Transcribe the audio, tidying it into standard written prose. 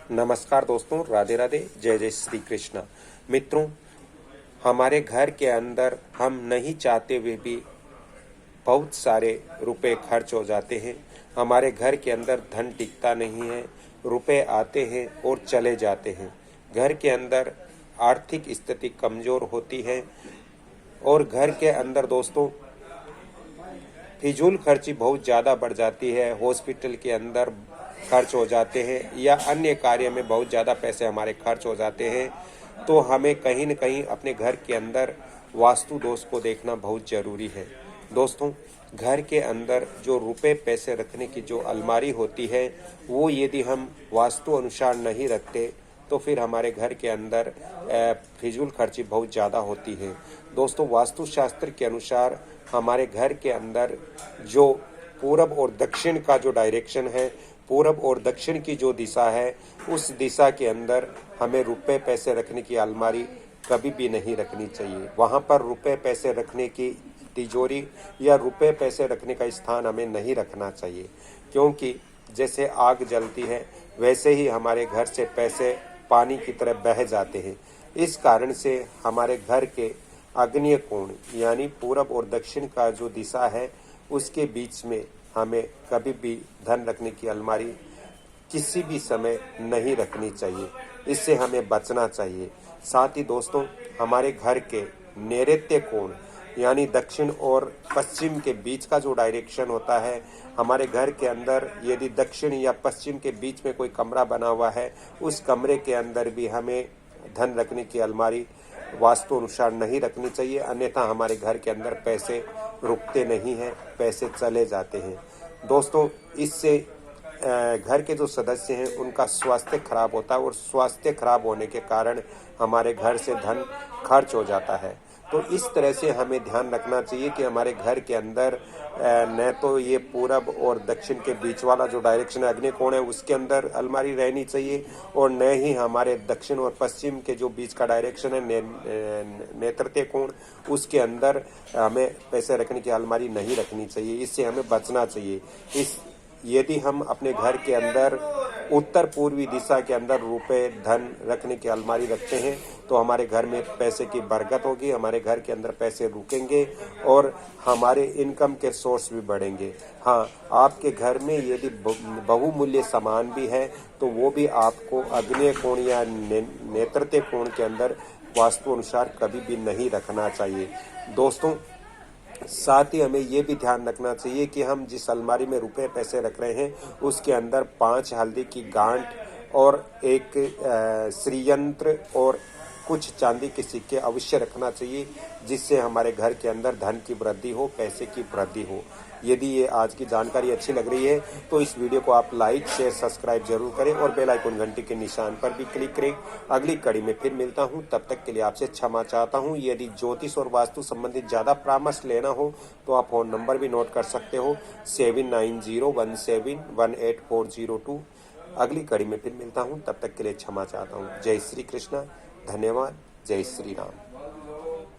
नमस्कार दोस्तों, राधे राधे, जय जय श्री कृष्णा। मित्रों, हमारे घर के अंदर हम नहीं चाहते हुए भी बहुत सारे रुपए खर्च हो जाते हैं। हमारे घर के अंदर धन टिकता नहीं है, रुपए आते हैं और चले जाते हैं। घर के अंदर आर्थिक स्थिति कमजोर होती है और घर के अंदर दोस्तों फिजूल खर्ची बहुत ज़्यादा बढ़ जाती है। हॉस्पिटल के अंदर खर्च हो जाते हैं या अन्य कार्य में बहुत ज़्यादा पैसे हमारे खर्च हो जाते हैं। तो हमें कहीं न कहीं अपने घर के अंदर वास्तु दोष को देखना बहुत ज़रूरी है। दोस्तों, घर के अंदर जो रुपए पैसे रखने की जो अलमारी होती है, वो यदि हम वास्तु अनुसार नहीं रखते तो फिर हमारे घर के अंदर फिजूल खर्ची बहुत ज़्यादा होती है। दोस्तों, वास्तुशास्त्र के अनुसार हमारे घर के अंदर जो पूरब और दक्षिण का जो डायरेक्शन है, पूरब और दक्षिण की जो दिशा है, उस दिशा के अंदर हमें रुपए पैसे रखने की अलमारी कभी भी नहीं रखनी चाहिए। वहाँ पर रुपए पैसे रखने की तिजोरी या रुपए पैसे रखने का स्थान हमें नहीं रखना चाहिए, क्योंकि जैसे आग जलती है वैसे ही हमारे घर से पैसे पानी की तरह बह जाते हैं। इस कारण से हमारे घर के आग्नेय कोण यानी पूरब और दक्षिण का जो दिशा है, उसके बीच में हमें कभी भी धन रखने की अलमारी किसी भी समय नहीं रखनी चाहिए। इससे हमें बचना चाहिए। साथ ही दोस्तों, हमारे घर के नैऋत्य कोण यानी दक्षिण और पश्चिम के बीच का जो डायरेक्शन होता है, हमारे घर के अंदर यदि दक्षिण या पश्चिम के बीच में कोई कमरा बना हुआ है, उस कमरे के अंदर भी हमें धन रखने की अलमारी वास्तु अनुसार नहीं रखनी चाहिए। अन्यथा हमारे घर के अंदर पैसे रुकते नहीं हैं, पैसे चले जाते हैं। दोस्तों, इससे घर के जो सदस्य हैं उनका स्वास्थ्य खराब होता है और स्वास्थ्य खराब होने के कारण हमारे घर से धन खर्च हो जाता है। तो इस तरह से हमें ध्यान रखना चाहिए कि हमारे घर के अंदर न तो ये पूरब और दक्षिण के बीच वाला जो डायरेक्शन आग्नेय कोण है उसके अंदर अलमारी रहनी चाहिए, और न ही हमारे दक्षिण और पश्चिम के जो बीच का डायरेक्शन है नैऋत्य कोण, उसके अंदर हमें पैसे रखने की अलमारी नहीं रखनी चाहिए। इससे हमें बचना चाहिए। यदि हम अपने घर के अंदर उत्तर पूर्वी दिशा के अंदर रुपए धन रखने की अलमारी रखते हैं तो हमारे घर में पैसे की बरकत होगी, हमारे घर के अंदर पैसे रुकेंगे और हमारे इनकम के सोर्स भी बढ़ेंगे। हाँ, आपके घर में यदि बहुमूल्य सामान भी है तो वो भी आपको आग्नेय कोण या नैऋत्य कोण के अंदर वास्तु अनुसार कभी भी नहीं रखना चाहिए। दोस्तों, साथ ही हमें ये भी ध्यान रखना चाहिए कि हम जिस अलमारी में रुपए पैसे रख रहे हैं उसके अंदर 5 हल्दी की गांठ और एक श्रीयंत्र और कुछ चांदी के सिक्के अवश्य रखना चाहिए, जिससे हमारे घर के अंदर धन की वृद्धि हो, पैसे की वृद्धि हो। यदि ये आज की जानकारी अच्छी लग रही है तो इस वीडियो को आप लाइक शेयर सब्सक्राइब जरूर करें और बेल आइकन घंटी के निशान पर भी क्लिक करें। अगली कड़ी में फिर मिलता हूं, तब तक के लिए आपसे क्षमा चाहता हूं। यदि ज्योतिष और वास्तु संबंधित ज़्यादा परामर्श लेना हो तो आप फोन नंबर भी नोट कर सकते हो 7901718402। अगली कड़ी में फिर मिलता हूँ, तब तक के लिए क्षमा चाहता हूँ। जय श्री कृष्णा, धन्यवाद, जय श्री राम।